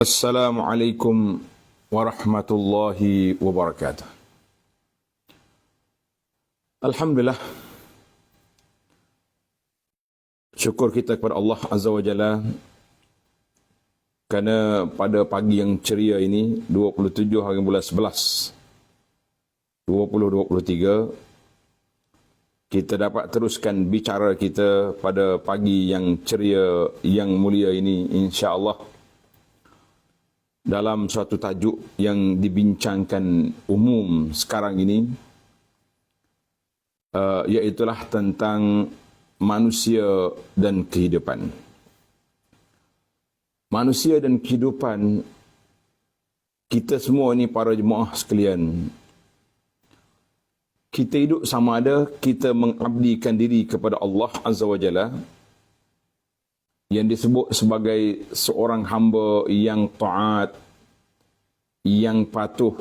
Assalamualaikum warahmatullahi wabarakatuh. Alhamdulillah, syukur kita kepada Allah Azza wa Jalla kerana pada pagi yang ceria ini 27 hari bulan 11 2023 kita dapat teruskan bicara kita pada pagi yang ceria yang mulia ini, insya-Allah, dalam suatu tajuk yang dibincangkan umum sekarang ini, iaitulah tentang manusia dan kehidupan. Manusia dan kehidupan, kita semua ni para jemaah sekalian, kita hidup sama ada kita mengabdikan diri kepada Allah Azza wa Jalla, yang disebut sebagai seorang hamba yang taat, yang patuh,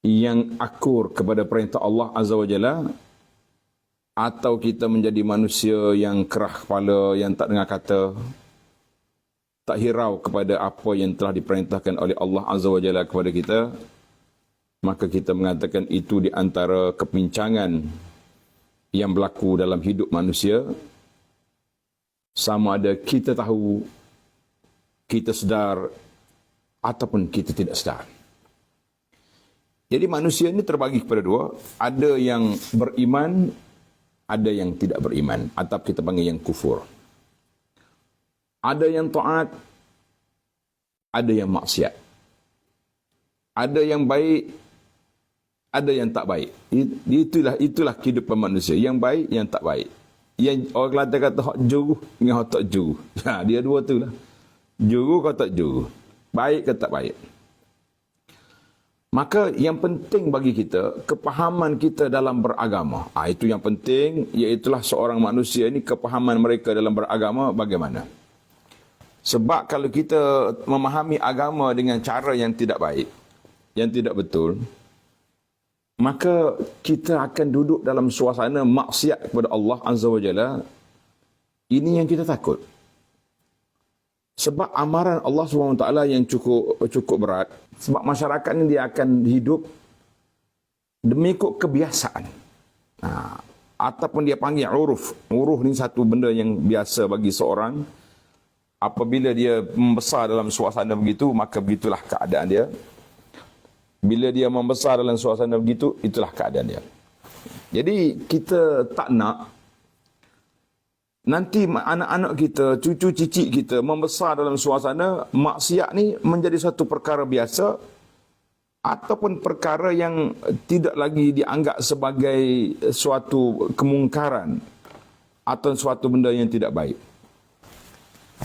yang akur kepada perintah Allah Azza wa Jalla, atau kita menjadi manusia yang kerah kepala, yang tak dengar kata, tak hirau kepada apa yang telah diperintahkan oleh Allah Azza wa Jalla kepada kita, maka kita mengatakan itu di antara kepincangan yang berlaku dalam hidup manusia. Sama ada kita tahu, kita sedar, ataupun kita tidak sedar. Jadi manusia ini terbagi kepada dua. Ada yang beriman, ada yang tidak beriman, atau kita panggil yang kufur. Ada yang taat, ada yang maksiat. Ada yang baik, ada yang tak baik. Itulah kehidupan manusia. Yang baik, yang tak baik. Yang orang Kelantan kata hak juru dengan hak tak juru. Dia dua tu lah. Juru kau tak juru. Baik ke tak baik. Maka yang penting bagi kita, kepahaman kita dalam beragama. Itu yang penting, iaitulah seorang manusia ini kepahaman mereka dalam beragama bagaimana. Sebab kalau kita memahami agama dengan cara yang tidak baik, yang tidak betul, maka kita akan duduk dalam suasana maksiat kepada Allah Azza wa Jalla. Ini yang kita takut. Sebab amaran Allah SWT yang cukup berat. Sebab masyarakat ini dia akan hidup demi ikut kebiasaan. Ataupun dia panggil uruf. Uruf ni satu benda yang biasa bagi seorang. Apabila dia membesar dalam suasana begitu, maka begitulah keadaan dia. Bila dia membesar dalam suasana begitu, itulah keadaan dia. Jadi kita tak nak nanti anak-anak kita, cucu cicit kita membesar dalam suasana maksiat ni menjadi satu perkara biasa, ataupun perkara yang tidak lagi dianggap sebagai suatu kemungkaran atau suatu benda yang tidak baik.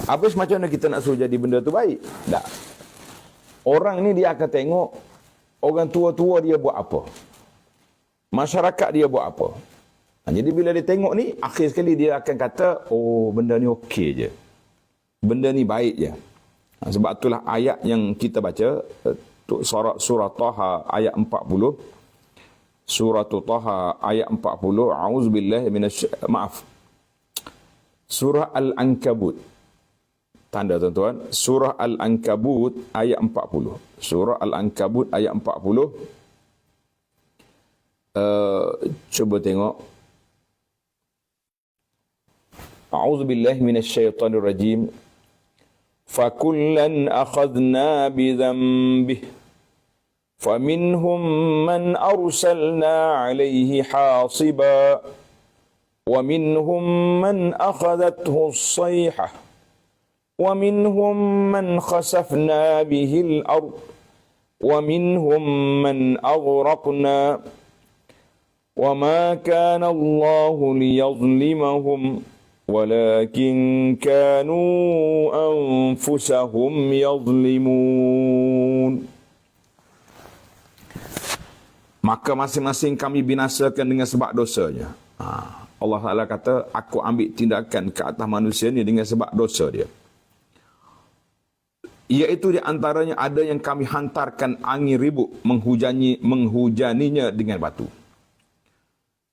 Habis macam mana kita nak suruh jadi benda tu baik? Tak. Orang ni dia akan tengok orang tua-tua dia buat apa, masyarakat dia buat apa. Jadi bila dia tengok ni, akhir sekali dia akan kata, oh benda ni okey je, benda ni baik je. Sebab itulah ayat yang kita baca, surah Taha ayat 40. Surah Taha ayat 40. A'udzubillahi Surah Al-Ankabut. Tanda tuan-tuan, surah Al-Ankabut ayat 40. Surah Al-Ankabut ayat 40. Cuba tengok. A'udzubillahi minasyaitonirrajim. Fakullan akhadna bidhanbih. Faminhum man arsalna alaihi hasiba. Wa man akhadathu as-sayhah. ومنهم من خسفنا به الأرض ومنهم من أغرقنا وما كان الله ليظلمهم ولكن كانوا أنفسهم يظلمون. Maka masing-masing kami binasakan dengan sebab dosanya. Allah Ta'ala kata, aku ambil tindakan ke atas manusia ni dengan sebab dosa dia. Iaitu di antaranya ada yang kami hantarkan angin ribut menghujaninya dengan batu.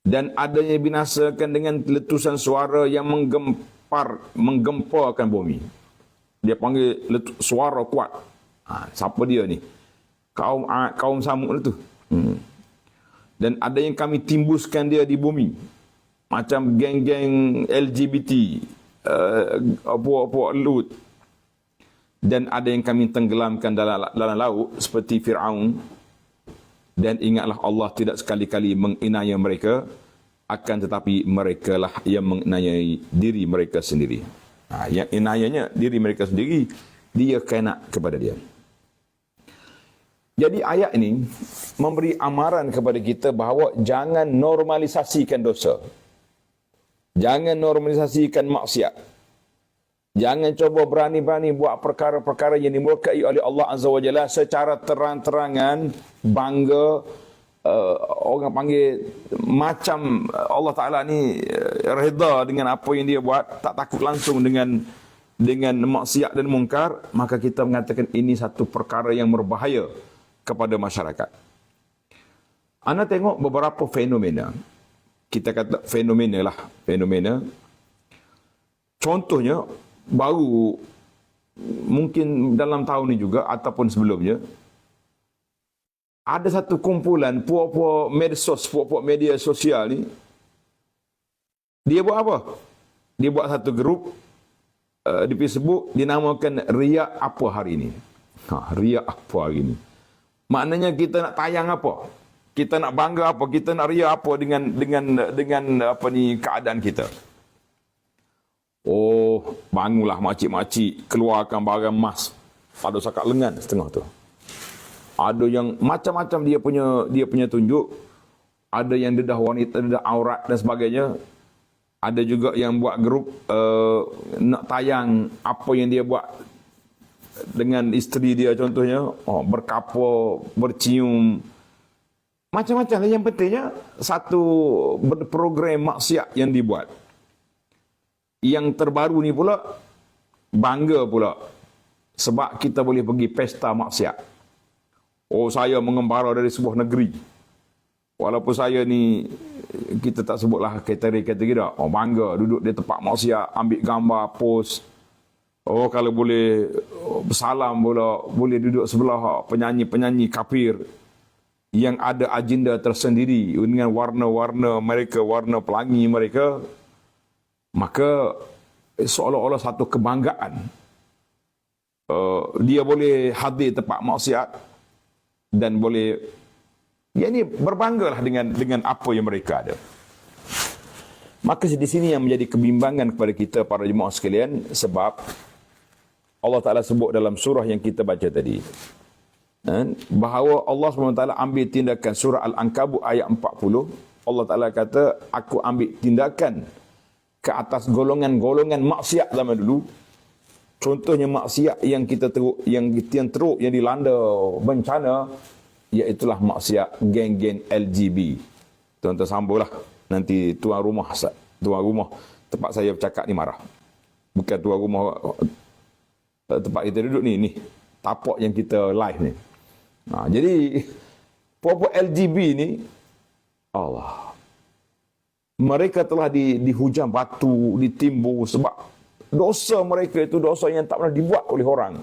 Dan ada yang binasakan dengan letusan suara yang menggemparkan bumi. Dia panggil suara kuat. Siapa dia ni? Kaum Samud itu. Dan ada yang kami timbuskan dia di bumi. Macam geng-geng LGBT, puak-puak Lut. Dan ada yang kami tenggelamkan dalam laut seperti Fir'aun. Dan ingatlah Allah tidak sekali-kali menginaya mereka, akan tetapi mereka lah yang menginayai diri mereka sendiri. Yang inayanya diri mereka sendiri, dia kena kepada dia. Jadi ayat ini memberi amaran kepada kita bahawa jangan normalisasikan dosa. Jangan normalisasikan maksiat. Jangan cuba berani-berani buat perkara-perkara yang dimurkai oleh Allah Azza wa Jalla secara terang-terangan, bangga, orang panggil macam Allah Ta'ala ni reda dengan apa yang dia buat, tak takut langsung dengan maksiat dan mungkar, maka kita mengatakan ini satu perkara yang berbahaya kepada masyarakat. Anda tengok beberapa fenomena. Kita kata fenomena lah. Fenomena. Contohnya, baru mungkin dalam tahun ini juga ataupun sebelumnya, ada satu kumpulan puak-puak medsos, puak-puak media sosial ni, dia buat apa? Dia buat satu grup di Facebook dinamakan Riak Apa Hari Ini. Riak Apa Hari Ini. Maknanya kita nak tayang apa? Kita nak bangga apa? Kita nak riak apa dengan apa ni keadaan kita? Oh, bangunlah makcik-makcik keluarkan barang emas pada sakat lengan setengah tu. Ada yang macam-macam dia punya tunjuk. Ada yang dedah wanita, dedah aurat dan sebagainya. Ada juga yang buat grup nak tayang apa yang dia buat dengan isteri dia contohnya, berkapa, bercium, macam-macam. Yang pentingnya satu program maksiat yang dibuat. Yang terbaru ni pula bangga pula sebab kita boleh pergi pesta maksiat. Oh, saya mengembara dari sebuah negeri. Walaupun saya ni, kita tak sebutlah kategori dah. Oh, bangga duduk di tempat maksiat, ambil gambar, post. Oh, kalau boleh bersalam pula, boleh duduk sebelah penyanyi-penyanyi kafir yang ada agenda tersendiri dengan warna-warna mereka, warna pelangi mereka. Maka seolah-olah satu kebanggaan. Dia boleh hadir tempat maksiat dan boleh, ya ini berbanggalah dengan apa yang mereka ada. Maka di sini yang menjadi kebimbangan kepada kita para jemaah sekalian, sebab Allah Ta'ala sebut dalam surah yang kita baca tadi, bahawa Allah SWT ambil tindakan. Surah Al-Ankabut ayat 40, Allah Ta'ala kata, aku ambil tindakan ke atas golongan-golongan maksiat zaman dulu. Contohnya maksiat yang kita teruk, yang dilanda bencana, iaitulah maksiat geng-geng LGB. Tuan-tuan sambunglah. Nanti tuan rumah tempat saya bercakap ni marah. Bukan tuan rumah tempat kita duduk ni tapak yang kita live ni. Jadi puak-puak LGB ni, Allah, mereka telah dihujam batu, ditimbun sebab dosa mereka itu dosa yang tak pernah dibuat oleh orang.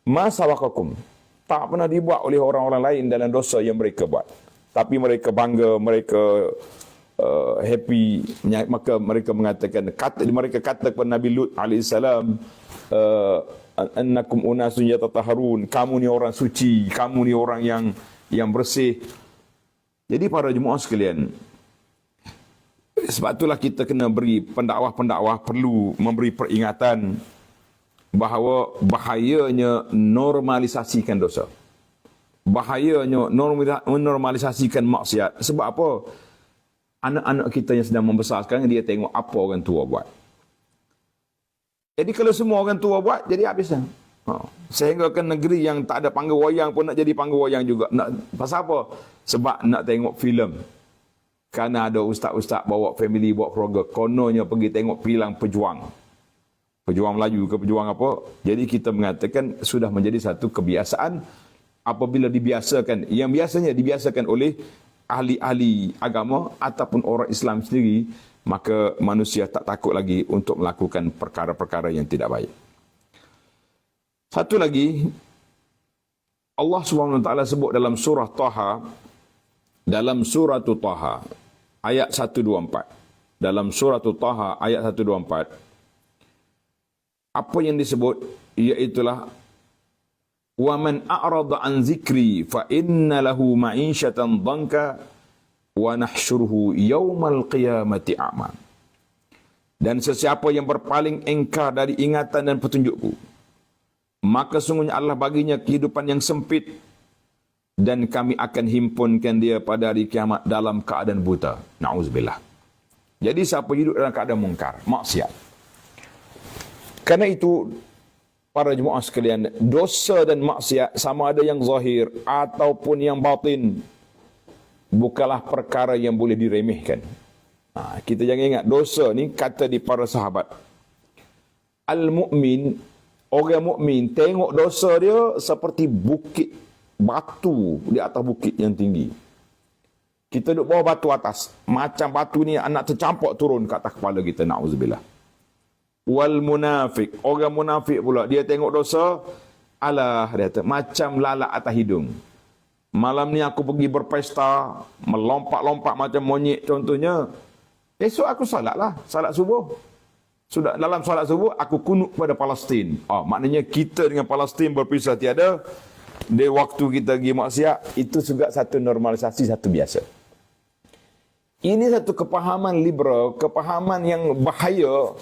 Masawakakum, tak pernah dibuat oleh orang-orang lain dalam dosa yang mereka buat. Tapi mereka bangga, mereka happy. Maka mereka mengatakan, mereka kata kepada Nabi Lut alaihissalam, annakum unasun yatataharun, kamu ni orang suci, kamu ni orang yang bersih. Jadi para jemaah sekalian, sebab itulah kita kena beri pendakwah-pendakwah perlu memberi peringatan bahawa bahayanya normalisasikan dosa. Bahayanya menormalisasikan maksiat. Sebab apa? Anak-anak kita yang sedang membesar sekarang, dia tengok apa orang tua buat. Jadi kalau semua orang tua buat, jadi habislah. Sehingga ke negeri yang tak ada panggung wayang pun nak jadi panggung wayang juga. Pasal apa? Sebab nak tengok filem. Kerana ada ustaz-ustaz bawa family, bawa keluarga, kononnya pergi tengok pilang pejuang. Pejuang Melayu ke pejuang apa. Jadi kita mengatakan sudah menjadi satu kebiasaan apabila dibiasakan. Yang biasanya dibiasakan oleh ahli-ahli agama ataupun orang Islam sendiri, maka manusia tak takut lagi untuk melakukan perkara-perkara yang tidak baik. Satu lagi, Allah SWT sebut dalam surah Taha, dalam surah Taha, ayat 124. Dalam surah Taha, ayat 124, apa yang disebut? Iaitulah, وَمَنْ أَعْرَضَ عَنْ ذِكْرِي فَإِنَّ لَهُ مَعِيشَةً ضَنْكَ وَنَحْشُرُهُ يَوْمَ الْقِيَامَةِ أَعْمَى. Dan sesiapa yang berpaling engkar dari ingatan dan petunjukku, maka sungguhnya Allah baginya kehidupan yang sempit, dan kami akan himpunkan dia pada hari kiamat dalam keadaan buta. Na'udzubillah. Jadi siapa hidup dalam keadaan mungkar, maksiat. Karena itu, para jemaah sekalian, dosa dan maksiat sama ada yang zahir ataupun yang batin bukanlah perkara yang boleh diremehkan. Kita jangan ingat, dosa ni kata di para sahabat, al-mu'min, orang mukmin tengok dosa dia seperti bukit batu di atas bukit yang tinggi. Kita duduk bawah batu atas, macam batu ni nak tercampak turun ke atas kepala kita. Na'udzubillah. Wal munafik, orang munafik pula, dia tengok dosa, alah, dia kata, macam lalat atas hidung. Malam ni aku pergi berpesta, melompat-lompat macam monyet contohnya. Esok aku salatlah, salat subuh. Sudah dalam salat subuh, aku kunut pada Palestin. Maknanya kita dengan Palestin berpisah tiada. Di waktu kita pergi maksiat, itu juga satu normalisasi, satu biasa. Ini satu kepahaman liberal, kepahaman yang bahaya.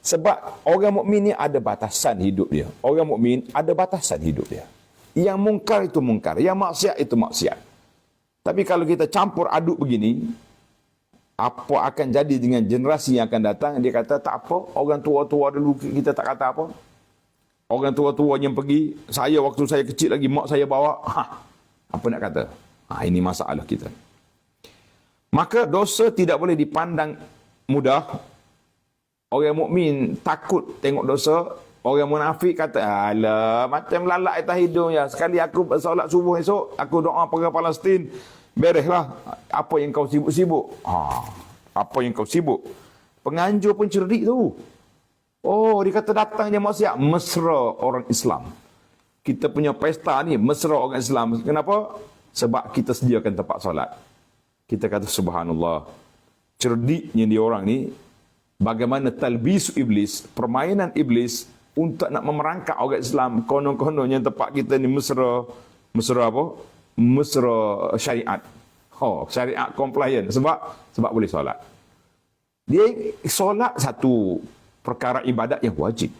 Sebab orang mukmin ni ada batasan hidup dia. Orang mukmin ada batasan hidup dia. Yang mungkar itu mungkar, yang maksiat itu maksiat. Tapi kalau kita campur aduk begini, apa akan jadi dengan generasi yang akan datang? Dia kata tak apa, orang tua-tua dulu kita tak kata apa. Orang tua-tua yang pergi, saya waktu saya kecil lagi, mak saya bawa, apa nak kata? Ini masalah kita. Maka dosa tidak boleh dipandang mudah. Orang mukmin takut tengok dosa. Orang munafik kata, alah, macam lalat atas hidung ya. Sekali aku solat subuh esok, aku doa pergi Palestin, bereslah. Apa yang kau sibuk-sibuk? Apa yang kau sibuk? Penganjur pun cerdik tu. Dia kata datang je maksiat, mesra orang Islam. Kita punya pesta ni mesra orang Islam. Kenapa? Sebab kita sediakan tempat solat. Kita kata subhanallah. Cerdiknya dia orang ni, bagaimana talbisu iblis, permainan iblis untuk nak memerangkap orang Islam. Konon-kononnya tempat kita ni mesra apa? Mesra syariat. Syariat compliant. Sebab boleh solat. Dia solat satu perkara ibadat yang wajib.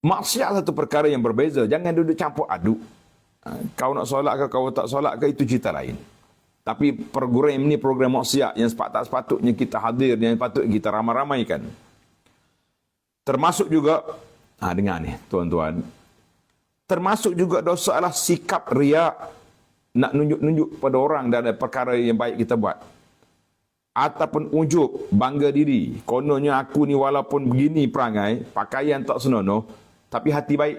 Maksiat satu perkara yang berbeza. Jangan duduk campur aduk. Kau nak solat ke, kau tak solat ke, itu cerita lain. Tapi program ni program maksiat yang tak sepatutnya kita hadir, yang patut kita ramai-ramaikan. Termasuk juga, dengar ni tuan-tuan, termasuk juga dosa adalah sikap riak, nak nunjuk-nunjuk pada orang dan perkara yang baik kita buat. Ataupun ujub, bangga diri. Kononnya aku ni walaupun begini perangai, pakaian tak senonoh, tapi hati baik.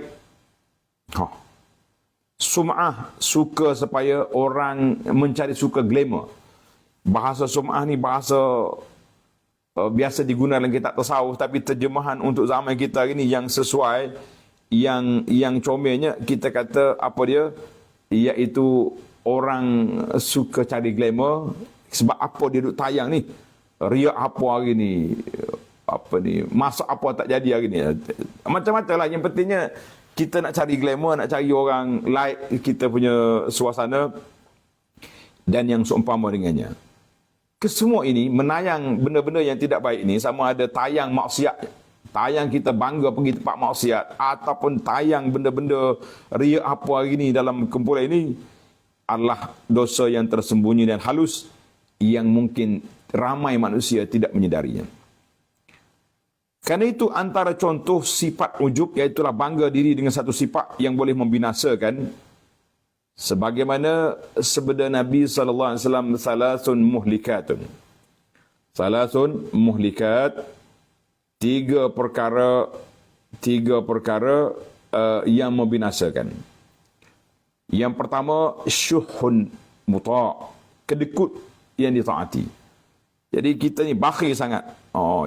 Sum'ah, suka supaya orang mencari suka glamour. Bahasa sum'ah ni bahasa biasa digunakan dalam kitab tasawuf, tapi terjemahan untuk zaman kita ini yang sesuai, yang comelnya kita kata apa dia, iaitu orang suka cari glamour. Sebab apa dia duduk tayang ni, riak apa hari ni, masak apa tak jadi hari ni, macam-macam lah. Yang pentingnya kita nak cari glamour, nak cari orang like kita punya suasana dan yang seumpama dengannya. Kesemua ini menayang benda-benda yang tidak baik ini, sama ada tayang maksiat, tayang kita bangga pergi tempat maksiat, ataupun tayang benda-benda riak apa hari ni dalam kumpulan ini, adalah dosa yang tersembunyi dan halus yang mungkin ramai manusia tidak menyedarinya. Karena itu antara contoh sifat ujub, iaitulah bangga diri dengan satu sifat yang boleh membinasakan. Sebagaimana sabda Nabi SAW, salasun muhlikatun. Salasun muhlikat, tiga perkara yang membinasakan. Yang pertama, syuhun muta', kedekut yang ditaati. Jadi kita ni bakhil sangat.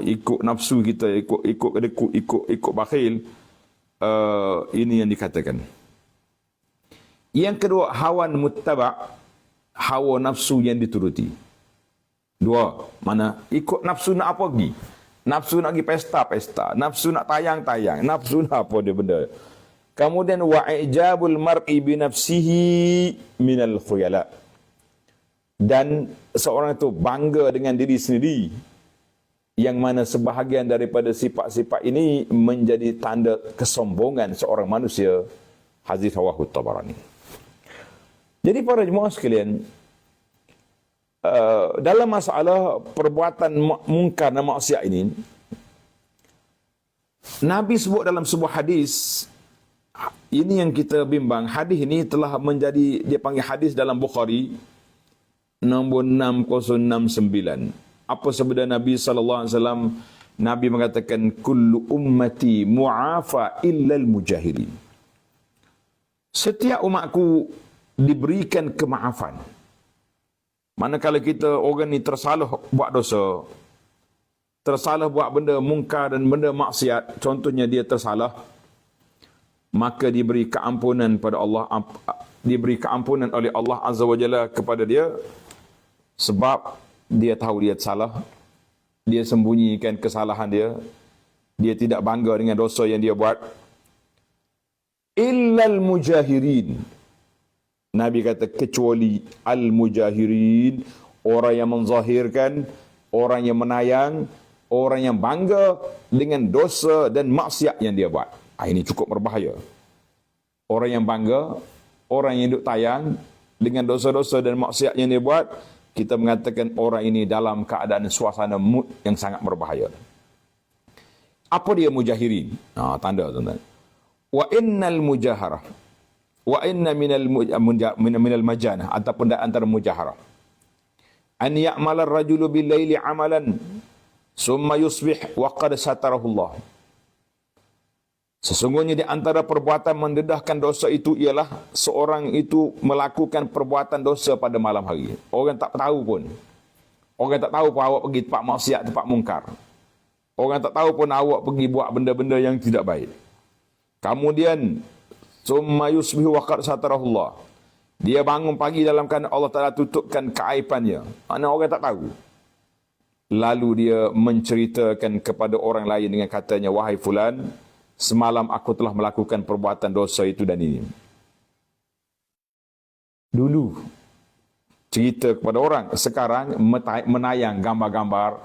Ikut nafsu kita, ikut kedekut, ikut bakhil. ini yang dikatakan. Yang kedua, hawan muttaba', hawa nafsu yang dituruti. Dua, mana ikut nafsu nak apa pergi? Nafsu nak pergi pesta, nafsu nak tayang, nafsu nak apa dia benda. Kemudian wa ijabul mar'i bi nafsihi minal khuyala. Dan seorang itu bangga dengan diri sendiri, yang mana sebahagian daripada sifat-sifat ini menjadi tanda kesombongan seorang manusia. Hadis rawahu Tabarani. Jadi para jemaah sekalian, dalam masalah perbuatan mungkar dan maksiat ini, Nabi sebut dalam sebuah hadis, ini yang kita bimbang, hadis ini telah menjadi, dia panggil hadis dalam Bukhari, nombor 6069. Apa sabda Nabi SAW? Nabi mengatakan, kullu ummati mu'afa illal mujahirin. Setiap umatku diberikan kemaafan. Manakala kita orang ni tersalah buat dosa, tersalah buat benda mungkar dan benda maksiat, contohnya dia tersalah, maka diberi keampunan pada Allah, diberi keampunan oleh Allah Azza wa Jalla kepada dia, sebab dia tahu dia salah, dia sembunyikan kesalahan dia tidak bangga dengan dosa yang dia buat. Illal mujahirin. Nabi kata kecuali al-mujahirin, orang yang menzahirkan, orang yang menayang, orang yang bangga dengan dosa dan maksiat yang dia buat. Ini cukup berbahaya. Orang yang bangga, orang yang duk tayang dengan dosa-dosa dan maksiat yang dia buat, kita mengatakan orang ini dalam keadaan suasana mood yang sangat berbahaya. Apa dia mujahirin? Tanda tuan-tuan. Wa innal mujaharah, wa inna minal majanah, ataupun antara mujaharah, an ya'mala ar-rajulu bil-laili 'amalan summa yusbih wa qad satarahu Allah. Sesungguhnya di antara perbuatan mendedahkan dosa itu ialah seorang itu melakukan perbuatan dosa pada malam hari. Orang tak tahu pun. Orang tak tahu pun awak pergi tempat maksiat, tempat mungkar. Orang tak tahu pun awak pergi buat benda-benda yang tidak baik. Kemudian summa yusbihu wa qad satarahullah. Dia bangun pagi dalam keadaan Allah Taala tutupkan keaibannya. Mana orang tak tahu. Lalu dia menceritakan kepada orang lain dengan katanya, wahai fulan, semalam aku telah melakukan perbuatan dosa itu dan ini. Dulu cerita kepada orang, sekarang menayang gambar-gambar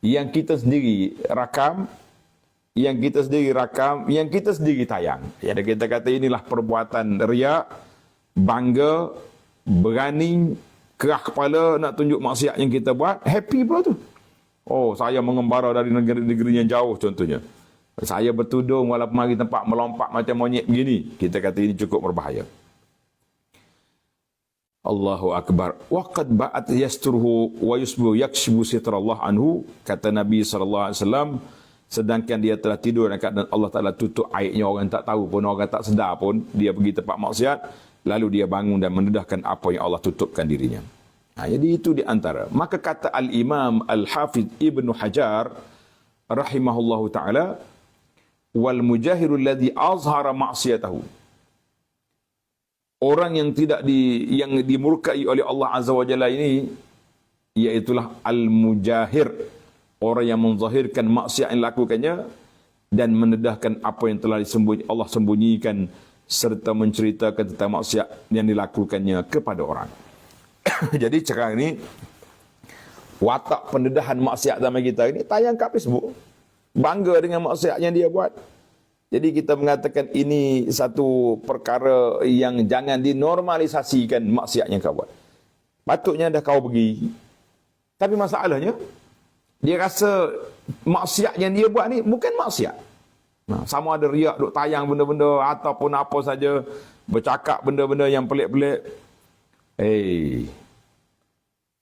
yang kita sendiri rakam, yang kita sendiri tayang. Ya, kita kata inilah perbuatan riak, bangga, berani, kerah kepala nak tunjuk maksiat yang kita buat, happy pula tu. Oh, saya mengembara dari negeri-negeri yang jauh contohnya. Saya bertudung walaupun mari tempat melompat macam monyet begini. Kita kata ini cukup berbahaya. Allahu Akbar. Waqad ba'at yasturuhu wa yusbu yakshibu sitrallah anhu. Kata Nabi SAW, sedangkan dia telah tidur dan Allah Ta'ala tutup aibnya, orang tak tahu pun, orang tak sedar pun, dia pergi tempat maksiat, lalu dia bangun dan mendedahkan apa yang Allah tutupkan dirinya. Jadi itu di antara. Maka kata Al-Imam Al-Hafidh Ibn Hajar rahimahullahu ta'ala, wal mujahiru alladhi azhara ma'siyatahu. Orang yang yang dimurkai oleh Allah Azza wa Jalla ini, iaitulah al-mujahir, orang yang menzahirkan maksiat yang lakukannya dan mendedahkan apa yang telah Allah sembunyikan, serta menceritakan tentang maksiat yang dilakukannya kepada orang. Jadi sekarang ini watak pendedahan maksiat zaman kita ini tayang kat Facebook. Bangga dengan maksiat yang dia buat. Jadi kita mengatakan ini satu perkara yang jangan dinormalisasikan maksiat yang kau buat. Patutnya dah kau pergi. Tapi masalahnya, dia rasa maksiat yang dia buat ni bukan maksiat. Sama ada riak, duk tayang benda-benda ataupun apa saja, bercakap benda-benda yang pelik-pelik.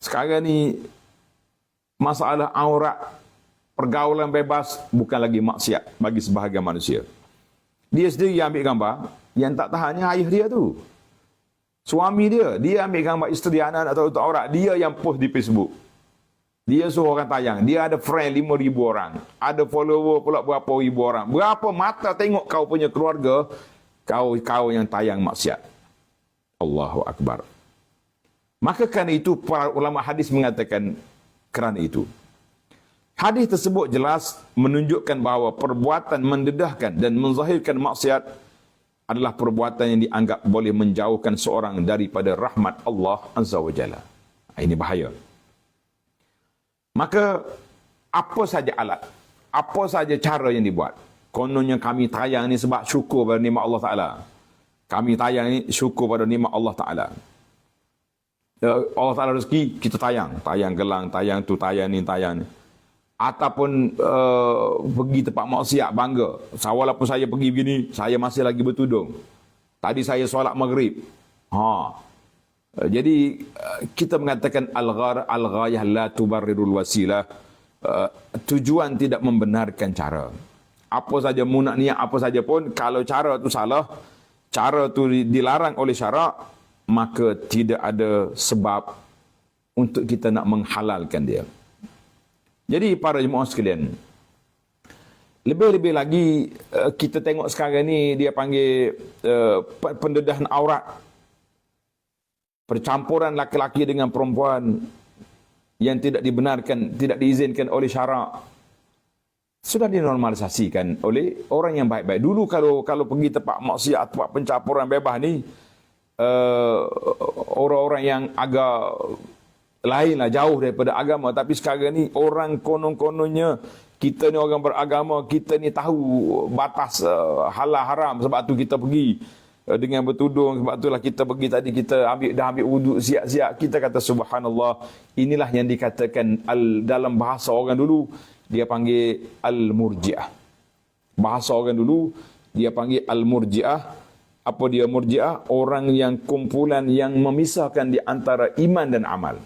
Sekarang ni masalah aurat, pergaulan bebas bukan lagi maksiat bagi sebahagian manusia. Dia sendiri yang ambil gambar, yang tak tahannya ayah dia tu. Suami dia ambil gambar isteri, anak atau aurat, dia yang post di Facebook. Dia suruh orang tayang. Dia ada friend 5,000 orang. Ada follower pula berapa ribu orang. Berapa mata tengok kau punya keluarga, kau yang tayang maksiat. Allahu Akbar. Maka kerana itu para ulama hadis mengatakan kerana itu. Hadis tersebut jelas menunjukkan bahawa perbuatan mendedahkan dan menzahirkan maksiat adalah perbuatan yang dianggap boleh menjauhkan seorang daripada rahmat Allah Azza wa Jalla. Ini bahaya. Maka apa saja alat, apa saja cara yang dibuat. Kononnya kami tayang ni sebab syukur pada nikmat Allah Ta'ala. Kami tayang ni syukur pada nikmat Allah Ta'ala. Allah Ta'ala rezeki, kita tayang. Tayang gelang, tayang tu, tayang ni, tayang ni. Ataupun pergi tempat maksiat, bangga. Walaupun saya pergi begini, saya masih lagi bertudung. Tadi saya solat maghrib. Jadi kita mengatakan al-ghayah la tubarrirul wasilah. Tujuan tidak membenarkan cara. Apa saja mu nak niat apa saja pun, kalau cara tu salah, cara tu dilarang oleh syarak, maka tidak ada sebab untuk kita nak menghalalkan dia. Jadi para jemaah sekalian, lebih-lebih lagi kita tengok sekarang ni dia panggil pendedahan aurat. Percampuran laki-laki dengan perempuan yang tidak dibenarkan, tidak diizinkan oleh syarak. Sudah dinormalisasikan oleh orang yang baik-baik. Dulu kalau pergi tempat maksiat, tempat pencampuran bebas ni, orang-orang yang agak lainlah, jauh daripada agama. Tapi sekarang ni orang konon-kononnya, kita ni orang beragama, kita ni tahu batas halal haram. Sebab tu kita pergi dengan bertudung. Sebab itulah kita pergi tadi, kita dah ambil wuduk siap-siap. Kita kata subhanallah. Inilah yang dikatakan dalam bahasa orang dulu, dia panggil al-murji'ah. Bahasa orang dulu dia panggil al-murji'ah. Apa dia murji'ah? Orang yang kumpulan yang memisahkan di antara iman dan amal.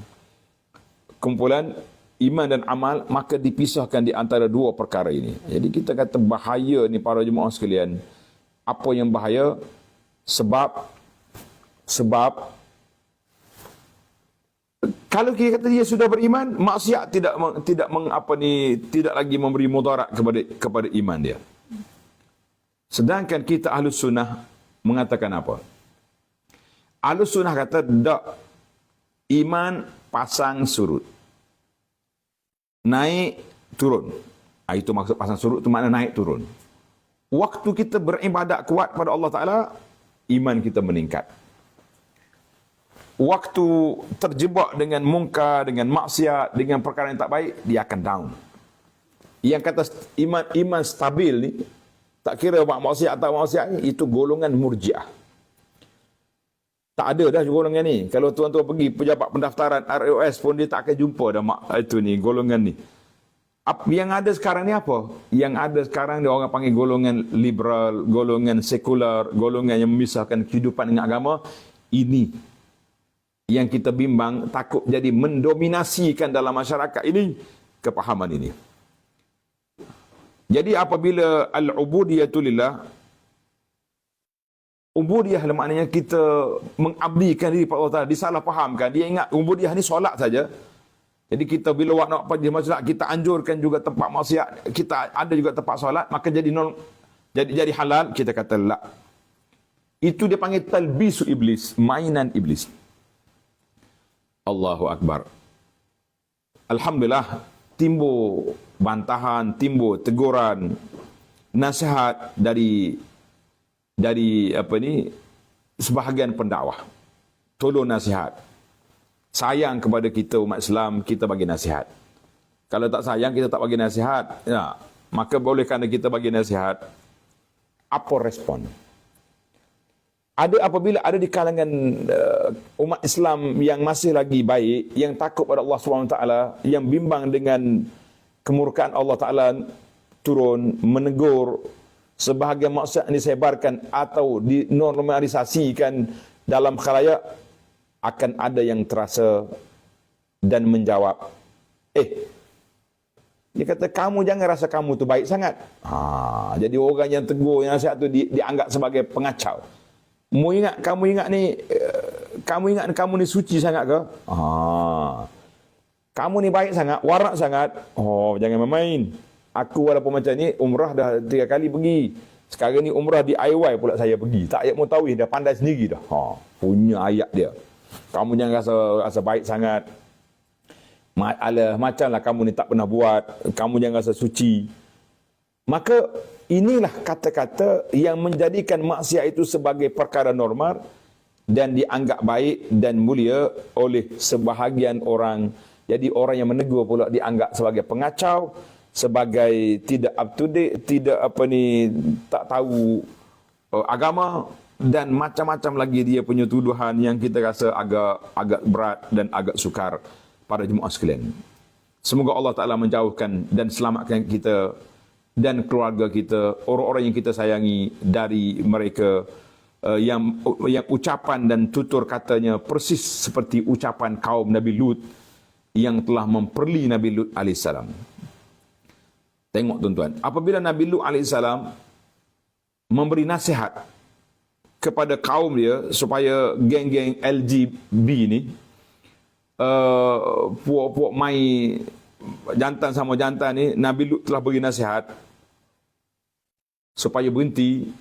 Kumpulan iman dan amal, maka dipisahkan di antara dua perkara ini. Jadi kita kata bahaya ni para jemaah sekalian. Apa yang bahaya? Sebab kalau kita kata dia sudah beriman, maksiat tidak lagi memberi mudarat kepada iman dia. Sedangkan kita Ahlus Sunnah mengatakan apa? Ahlus Sunnah kata tak, iman pasang surut. Naik, turun. Itu maksud pasang surut, itu makna naik, turun. Waktu kita beribadat kuat pada Allah Ta'ala, iman kita meningkat. Waktu terjebak dengan mungkar, dengan maksiat, dengan perkara yang tak baik, dia akan down. Yang kata iman stabil ni, tak kira buat maksiat atau maksiat ni, itu golongan murjiah. Tak ada dah golongan ni. Kalau tuan-tuan pergi pejabat pendaftaran ROS pun dia tak akan jumpa dah itu ni, golongan ni. Yang ada sekarang ni apa? Yang ada sekarang dia orang panggil golongan liberal, golongan sekular, golongan yang memisahkan kehidupan dengan agama. Ini yang kita bimbang, takut jadi mendominasikan dalam masyarakat ini kepahaman ini. Jadi apabila al-ubudiyatu lillah, ubudiyah maknanya kita mengabdikan diri kepada Allah Ta'ala, disalahfahamkan. Dia ingat ubudiyah ni solat saja. Jadi kita bila nak pergi masjid, kita anjurkan juga tempat maksiat, kita ada juga tempat solat, maka jadi halal. Kita kata la. Itu dia panggil talbisu iblis, mainan iblis. Allahu Akbar. Alhamdulillah, timbul bantahan, timbul teguran, nasihat dari sebahagian pendakwah. Tolong nasihat. Sayang kepada kita umat Islam, kita bagi nasihat. Kalau tak sayang, kita tak bagi nasihat. Ya, maka boleh kerana kita bagi nasihat. Apa respon? Apabila ada di kalangan umat Islam yang masih lagi baik, yang takut pada Allah SWT, yang bimbang dengan kemurkaan Allah Ta'ala turun, menegur, sebahagian maksiat disebarkan atau dinormalisasikan dalam khalayak, akan ada yang terasa dan menjawab, dia kata, kamu jangan rasa kamu tu baik sangat. Jadi orang yang tegur, yang nasihat tu dianggap sebagai pengacau. Kamu ingat kamu ni suci sangat ke? Kamu ni baik sangat, warak sangat. Oh, jangan main-main. Aku walaupun macam ni, umrah dah 3 kali pergi. Sekarang ni umrah di IY pula saya pergi. Tak ayat mutawih, dah pandai sendiri dah. Punya ayat dia. Kamu jangan rasa baik sangat. Macamlah kamu ni tak pernah buat. Kamu jangan rasa suci. Maka inilah kata-kata yang menjadikan maksiat itu sebagai perkara normal dan dianggap baik dan mulia oleh sebahagian orang. Jadi orang yang menegur pula dianggap sebagai pengacau, sebagai tidak up to date, tidak tak tahu agama, dan macam-macam lagi dia punya tuduhan yang kita rasa agak berat dan agak sukar pada jemaah sekalian. Semoga Allah Ta'ala menjauhkan dan selamatkan kita dan keluarga kita, orang-orang yang kita sayangi dari mereka yang ucapan dan tutur katanya persis seperti ucapan kaum Nabi Lut yang telah memperli Nabi Lut AS. Tengok tuan-tuan, apabila Nabi Lut AS memberi nasihat kepada kaum dia supaya geng-geng LGB ni, puak-puak mai jantan sama jantan ni, Nabi Lut telah beri nasihat supaya berhenti.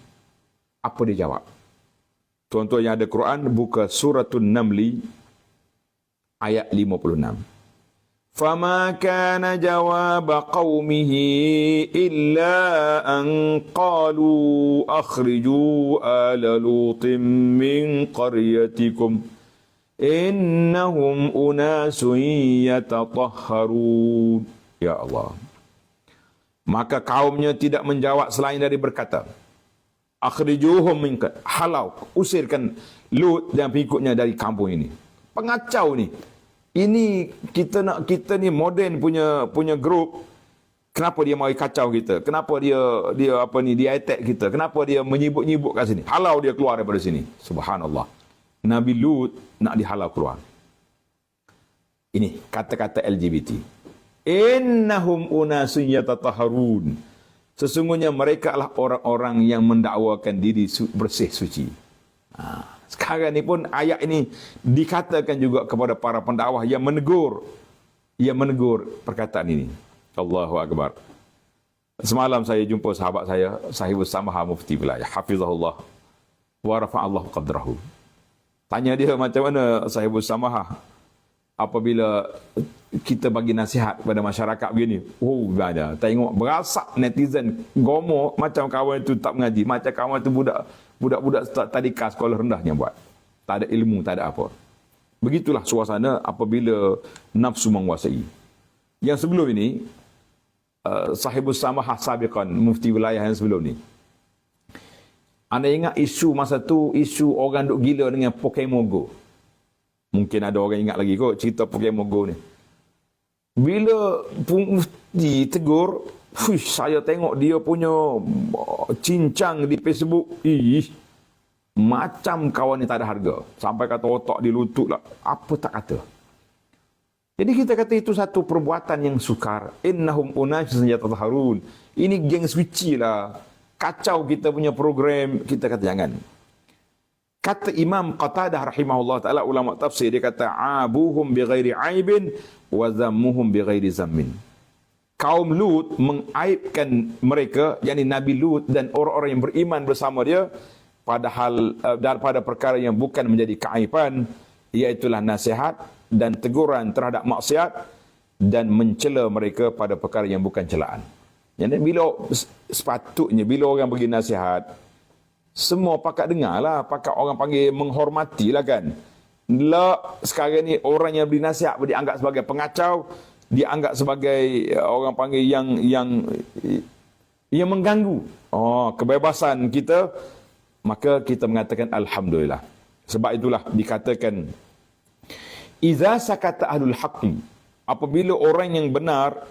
Apa dia jawab? Tuan-tuan yang ada Quran, buka suratul Namli ayat 56. فَمَا كَانَ جَوَابَ قَوْمِهِ إِلَّا أَنْ قَالُوا أَخْرِجُوا آلَ لُوطٍ مِّنْ قَرْيَتِكُمْ إِنَّهُمْ أُنَاسٌ يَتَطَهَّرُونَ. Ya Allah. Maka kaumnya tidak menjawab selain dari berkata, akhrijuhum min, halau, usirkan Lut dan pengikutnya dari kampung ini. Pengacau ni. Ini kita ni moden punya grup. Kenapa dia mari kacau kita? Kenapa dia attack kita? Kenapa dia menyibuk-nyibuk kat sini? Halau dia keluar daripada sini. Subhanallah. Nabi Lut nak dihalau keluar. Ini kata-kata LGBT. Innahum unasun yatatahharun. Sesungguhnya mereka adalah orang-orang yang mendakwakan diri bersih suci. Sekarang ni pun ayat ini dikatakan juga kepada para pendakwah yang menegur perkataan ini. Allahu Akbar. Semalam saya jumpa sahabat saya, Sahibus Samahah Mufti Wilayah, hafizahullah wa rafa'allahu qadrahu. Tanya dia macam mana Sahibus Samahah apabila kita bagi nasihat kepada masyarakat begini. Banyak. Tengok berasak netizen gomo macam kawan itu tak mengaji, macam kawan itu budak-budak tadika sekolah rendahnya buat. Tak ada ilmu, tak ada apa. Begitulah suasana apabila nafsu menguasai. Yang sebelum ini, Sahibus Samahah Sabiqan, Mufti Wilayah yang sebelum ni, anda ingat isu masa tu, isu orang duk gila dengan Pokemon Go. Mungkin ada orang ingat lagi kot cerita Pokemon Go ni. Bila Mufti tegur, saya tengok dia punya cincang di Facebook. Macam kawan ni tak ada harga. Sampai kata otak dia lutut lah. Apa tak kata. Jadi kita kata itu satu perbuatan yang sukar. Innahum unasun yatatahharun. Ini geng suci lah. Kacau kita punya program. Kita kata jangan. Kata Imam Qatadah rahimahullah ta'ala, ulama tafsir, dia kata abuhum bighairi aibin wa zammuhum bighairi zammin. Kaum Lut mengaibkan mereka, yakni Nabi Lut dan orang-orang yang beriman bersama dia, padahal daripada perkara yang bukan menjadi keaiban, iaitulah nasihat dan teguran terhadap maksiat dan mencela mereka pada perkara yang bukan celaan. Jadi sepatutnya bila orang bagi nasihat, semua pakat dengar lah, pakat orang panggil menghormati lah kan. Sekarang ni orang yang beri nasihat dianggap sebagai pengacau, dianggap sebagai orang panggil yang mengganggu kebebasan kita. Maka kita mengatakan alhamdulillah. Sebab itulah dikatakan iza sakata ahlul haqqi, apabila orang yang benar,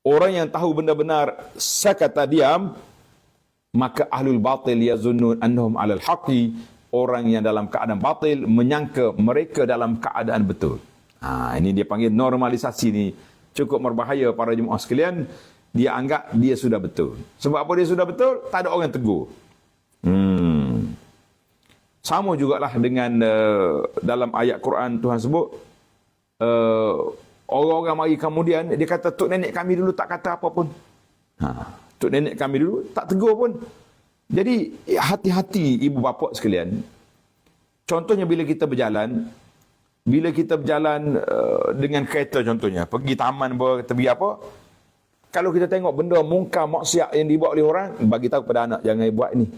orang yang tahu benda benar sakata diam, maka ahlul batil yazunnun annahum alal haqqi, orang yang dalam keadaan batil menyangka mereka dalam keadaan betul. Ini dia panggil normalisasi ni. Cukup berbahaya para jemaah sekalian. Dia anggap dia sudah betul. Sebab apa dia sudah betul? Tak ada orang tegur. Sama jugalah dengan dalam ayat Quran Tuhan sebut Orang-orang mari kemudian, dia kata, tok nenek kami dulu tak kata apa pun. Tok nenek kami dulu tak tegur pun. Jadi, hati-hati ibu bapa sekalian. Contohnya bila kita berjalan dengan kereta contohnya, pergi taman, pergi apa, kalau kita tengok benda mungkar maksiat yang dibuat oleh orang, bagi tahu kepada anak, jangan buat ni.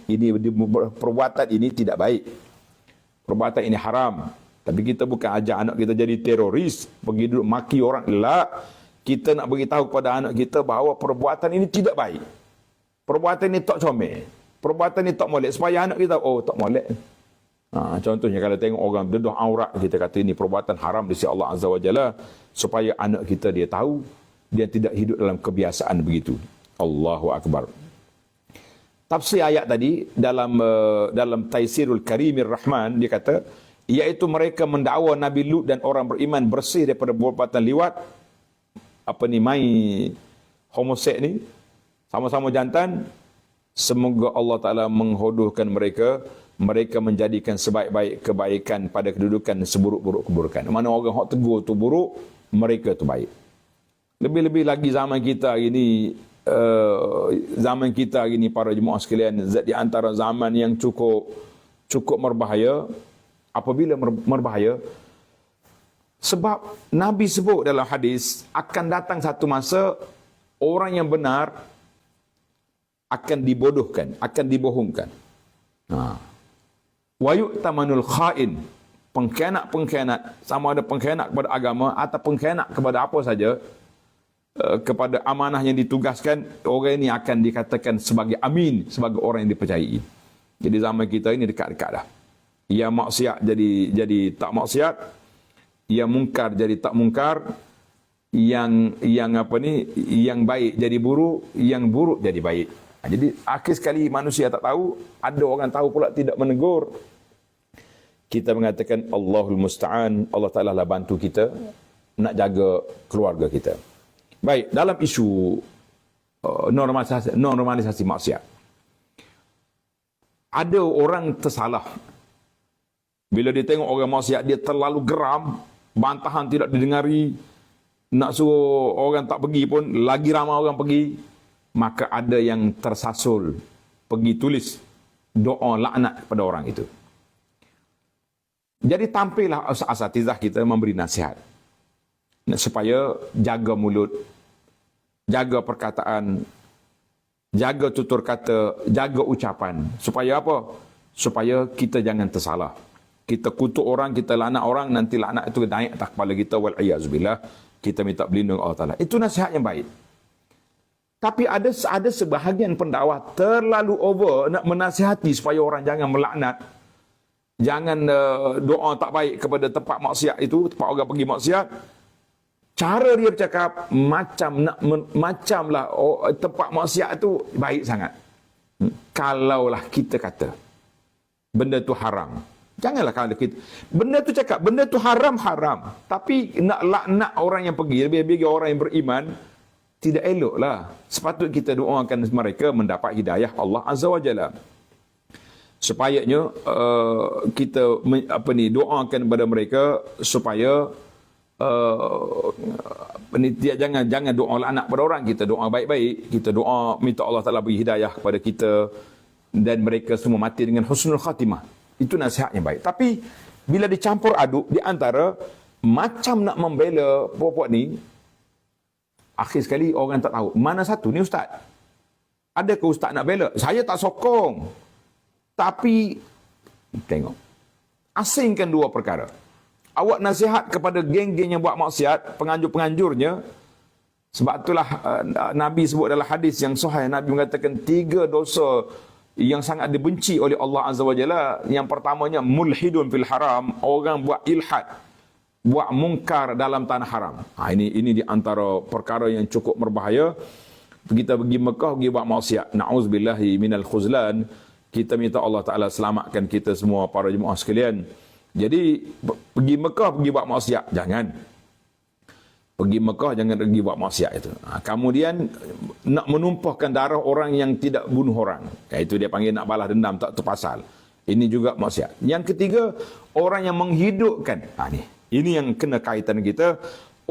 Perbuatan ini tidak baik. Perbuatan ini haram. Tapi kita bukan ajak anak kita jadi teroris, pergi duduk maki orang. La, kita nak beritahu kepada anak kita bahawa perbuatan ini tidak baik. Perbuatan ini tak comel. Perbuatan ini tak molek. Supaya anak kita, oh tak molek. Contohnya kalau tengok orang dedah aurat, kita kata ini perbuatan haram di sisi Allah Azza wa Jalla. Supaya anak kita dia tahu, dia tidak hidup dalam kebiasaan begitu. Allahu Akbar. Tafsir ayat tadi dalam Taisirul Karimir Rahman, dia kata, iaitu mereka mendakwa Nabi Lut dan orang beriman bersih daripada perbuatan liwat, mai homoseks ni, sama-sama jantan. Semoga Allah Ta'ala menghodohkan mereka menjadikan sebaik-baik kebaikan pada kedudukan seburuk-buruk keburukan. Mana orang hak tegur tu buruk, mereka tu baik. Lebih-lebih lagi zaman kita hari ini para jemaah sekalian, di antara zaman yang cukup berbahaya. Apabila berbahaya, sebab Nabi sebut dalam hadis, akan datang satu masa orang yang benar akan dibodohkan, akan dibohongkan. Wa yu'tamanul khain, pengkhianat, sama ada pengkhianat kepada agama atau pengkhianat kepada apa saja, kepada amanah yang ditugaskan, orang ini akan dikatakan sebagai amin, sebagai orang yang dipercayai. Jadi zaman kita ini dekat-dekat dah. Yang maksiat jadi tak maksiat, yang mungkar jadi tak mungkar, yang baik jadi buruk, yang buruk jadi baik. Jadi akhir sekali manusia tak tahu, ada orang tahu pula tidak menegur. Kita mengatakan Allahul Musta'an, Allah Ta'ala lah bantu kita nak jaga keluarga kita. Baik, dalam isu normalisasi maksiat, ada orang tersalah. Bila dia tengok orang maksiat, dia terlalu geram, bantahan tidak didengari, nak suruh orang tak pergi pun, lagi ramai orang pergi, maka ada yang tersasul, pergi tulis doa laknat kepada orang itu. Jadi tampillah asatizah kita memberi nasihat, supaya jaga mulut, jaga perkataan, jaga tutur kata, jaga ucapan. Supaya apa? Supaya kita jangan tersalah. Kita kutuk orang, kita laknat orang, nanti laknat itu naik atas kepala kita, wal'iyazubillah. Kita minta berlindung Allah Ta'ala. Itu nasihat yang baik. Tapi ada sebahagian pendakwah terlalu over nak menasihati supaya orang jangan melaknat, jangan doa tak baik kepada tempat maksiat itu, tempat orang pergi maksiat. Cara dia bercakap macamlah tempat maksiat itu baik sangat. Kalaulah kita kata benda tu haram, janganlah kalau kita benda tu cakap benda tu haram, tapi nak laknat orang yang pergi, lebih-lebih orang yang beriman, tidak eloklah. Sepatutnya kita doakan mereka mendapat hidayah Allah Azza wa Jalla. Supayanya kita doakan kepada mereka supaya jangan doa laknat pada orang, kita doa baik-baik, kita doa minta Allah Taala beri hidayah kepada kita dan mereka semua mati dengan husnul khatimah. Itu nasihat yang baik. Tapi bila dicampur aduk di antara macam nak membela puak-puak ni, akhir sekali orang tak tahu mana satu ni ustaz. Adakah ustaz nak bela? Saya tak sokong. Tapi tengok, asingkan dua perkara. Awak nasihat kepada geng-geng yang buat maksiat, penganjur-penganjurnya. Sebab itulah Nabi sebut dalam hadis yang sahih, Nabi mengatakan 3 dosa yang sangat dibenci oleh Allah Azza wa Jalla. Yang pertamanya mulhidun fil haram, orang buat ilhad, buat mungkar dalam tanah haram. Ini di antara perkara yang cukup berbahaya. Kita pergi Mekah, pergi buat maksiat, na'uzubillahi minal khuzlan. Kita minta Allah Ta'ala selamatkan kita semua, para jemaah sekalian. Jadi pergi Mekah, pergi buat maksiat, jangan. Pergi Mekah, jangan pergi buat maksiat itu. Kemudian nak menumpahkan darah orang yang tidak bunuh orang, itu dia panggil nak balas dendam tak terpasal. Ini juga maksiat. Yang ketiga, orang yang menghidupkan. Ini yang kena kaitan kita.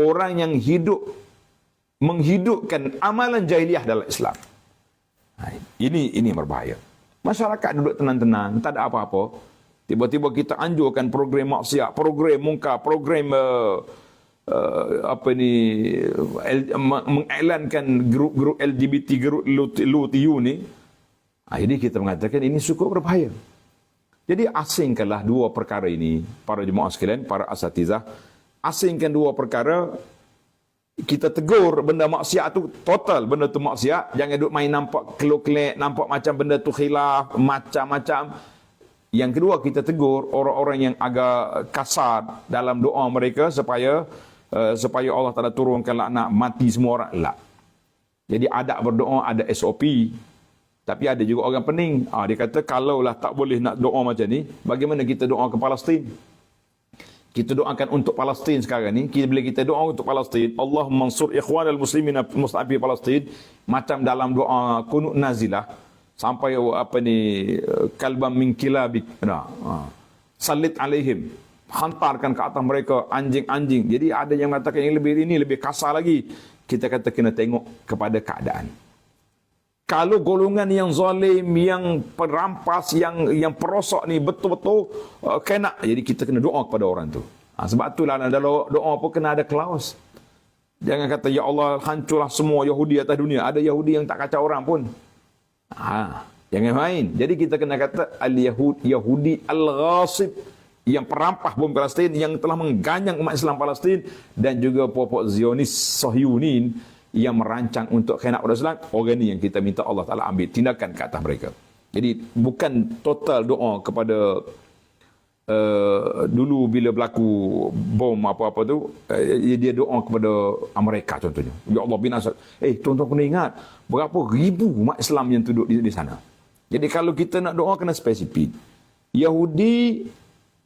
orang yang menghidupkan amalan jahiliah dalam Islam. Ini berbahaya. Masyarakat duduk tenang-tenang, tak ada apa-apa. Tiba-tiba kita anjurkan program maksiat, program mungkar, program mengiklankan grup-grup LGBT, grup LUTU ni. Jadi kita mengatakan ini cukup berbahaya. Jadi asingkanlah dua perkara ini, para jemaah sekalian, para asatizah, asingkan dua perkara. Kita tegur benda maksiat tu total, benda tu maksiat. Jangan duk main nampak kelok-kelek, nampak macam benda tu khilaf, macam-macam. Yang kedua, kita tegur orang-orang yang agak kasar dalam doa mereka supaya Allah Ta'ala turunkan laknat, mati semua orang. Tak. Jadi adab berdoa ada SOP. Tapi ada juga orang pening. Dia kata kalaulah tak boleh nak doa macam ni, bagaimana kita doa ke Palestin? Kita doakan untuk Palestin sekarang ni. Bila kita doa untuk Palestin, Allahumma mansur ikhwanal muslimin musta'afi Palestin, macam dalam doa kunut nazilah, sampai kalbam min kilabik, salit alaihim, hantarkan ke atas mereka anjing-anjing. Jadi ada yang mengatakan ini lebih kasar lagi. Kita kata kena tengok kepada keadaan. Kalau golongan yang zalim, yang perampas, yang perosok ni betul-betul kena, jadi kita kena doa kepada orang tu. Sebab itulah dalam doa pun kena ada klaus. Jangan kata ya Allah hancurlah semua Yahudi atas dunia. Ada Yahudi yang tak kacau orang pun. Jangan main. Jadi kita kena kata Yahudi al-ghasib, yang perampas bom Palestin, yang telah mengganyang umat Islam Palestin, dan juga puak-puak Zionis Sohyunin yang merancang untuk khianat pada Islam. Orang ni yang kita minta Allah Ta'ala ambil tindakan ke atas mereka. Jadi bukan total doa kepada dulu bila berlaku bom apa-apa tu, dia doa kepada Amerika contohnya. Ya Allah binasa. Tuan-tuan kena ingat berapa ribu umat Islam yang duduk di sana. Jadi kalau kita nak doa kena spesifik. Yahudi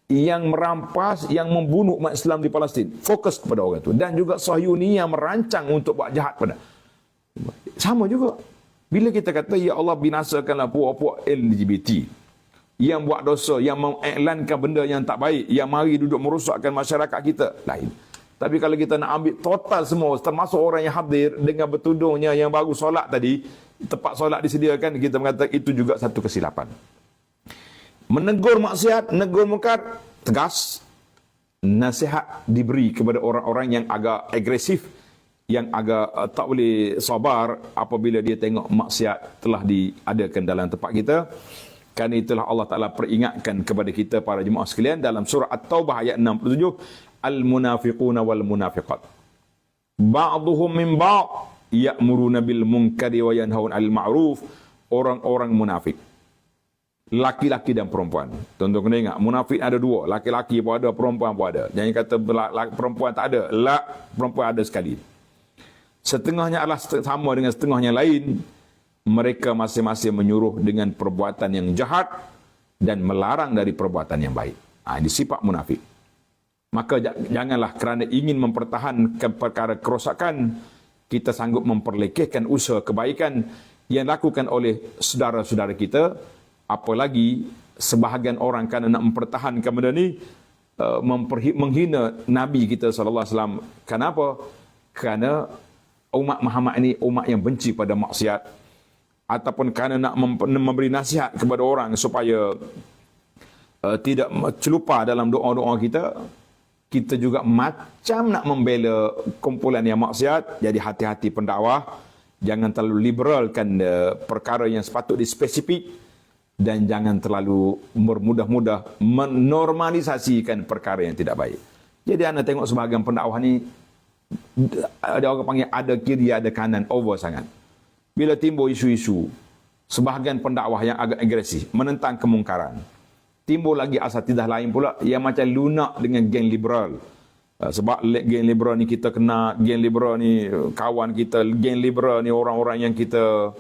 yang merampas, yang membunuh umat Islam di Palestin, fokus kepada orang itu. Dan juga Sahyuni yang merancang untuk buat jahat pada. Sama juga. Bila kita kata, ya Allah binasakanlah puak-puak LGBT, yang buat dosa, yang mengiklankan benda yang tak baik, yang mari duduk merosakkan masyarakat kita, lain. Tapi kalau kita nak ambil total semua, termasuk orang yang hadir dengan bertudungnya yang baru solat tadi, tempat solat disediakan, kita mengatakan itu juga satu kesilapan. Menegur maksiat, menegur mungkar, tegas. Nasihat diberi kepada orang-orang yang agak agresif, yang agak tak boleh sabar apabila dia tengok maksiat telah diadakan dalam tempat kita. Kerana itulah Allah Ta'ala peringatkan kepada kita para jemaah sekalian dalam surah At-Taubah ayat 67, Al-munafiquna wal-munafiqat ba'duhum min ba' ya'muruna bil munkari wa yanhaun 'anil ma'ruf. Orang-orang munafik, laki-laki dan perempuan. Tuan-tuan kena ingat, munafik ada dua. Laki-laki pun ada, perempuan pun ada. Jangan kata perempuan tak ada. Perempuan ada sekali. Setengahnya adalah sama dengan setengahnya lain. Mereka masing-masing menyuruh dengan perbuatan yang jahat dan melarang dari perbuatan yang baik. Ini sifat munafik. Maka janganlah kerana ingin mempertahankan perkara kerosakan, kita sanggup memperlekehkan usaha kebaikan yang dilakukan oleh saudara-saudara kita. Apalagi sebahagian orang kerana nak mempertahankan benda ni, menghina Nabi kita SAW. Kenapa? Kerana umat Muhammad ini umat yang benci pada maksiat, ataupun kerana nak memberi nasihat kepada orang supaya tidak celupa dalam doa-doa kita. Kita juga macam nak membela kumpulan yang maksiat. Jadi hati-hati pendakwah, jangan terlalu liberalkan perkara yang sepatut dispesifik, dan jangan terlalu bermudah-mudah menormalisasikan perkara yang tidak baik. Jadi anda tengok sebahagian pendakwah ni, ada orang panggil ada kiri ada kanan, over sangat. Bila timbul isu-isu, sebahagian pendakwah yang agak agresif menentang kemungkaran, timbul lagi asatidah lain pula yang macam lunak dengan geng liberal. Sebab geng liberal ni kita kena, geng liberal ni kawan kita, geng liberal ni orang-orang yang kita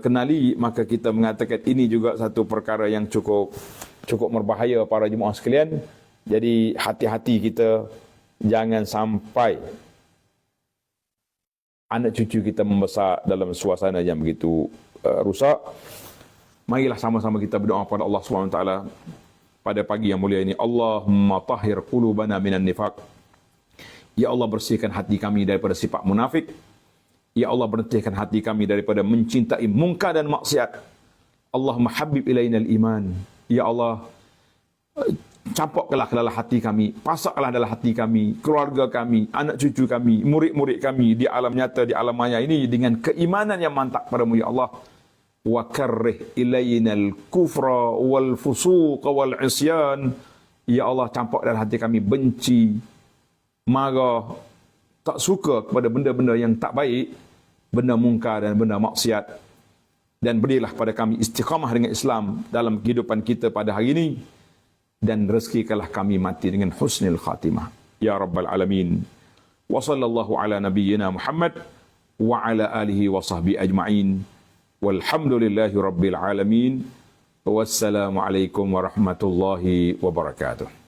kenali, maka kita mengatakan ini juga satu perkara yang cukup berbahaya para jemaah sekalian. Jadi hati-hati kita, jangan sampai anak cucu kita membesar dalam suasana yang begitu rusak. Marilah sama-sama kita berdoa kepada Allah SWT pada pagi yang mulia ini. Allahumma tahhir qulubana minan nifaq Ya Allah, bersihkan hati kami daripada sifat munafik. Ya Allah, bersihkan hati kami daripada mencintai mungkar dan maksiat. Allahumma habib ilainal iman. Ya Allah, campurkanlah ke dalam hati kami, pasaklah dalam hati kami, keluarga kami, anak cucu kami, murid-murid kami di alam nyata, di alam maya ini dengan keimanan yang mantap padamu, ya Allah. Wa karrih ilainal kufra wal fusuq wal isyan. Ya Allah, campur dalam hati kami benci, marah, tak suka kepada benda-benda yang tak baik, benda mungkar dan benda maksiat. Dan berilah pada kami istiqamah dengan Islam dalam kehidupan kita pada hari ini. Dan rezekikanlah kami mati dengan husnul khatimah. Ya Rabbal Alamin. Wa sallallahu ala nabiyyina Muhammad wa ala alihi wa sahbihi ajma'in. Walhamdulillahi Rabbil Alamin. Wassalamualaikum warahmatullahi wabarakatuh.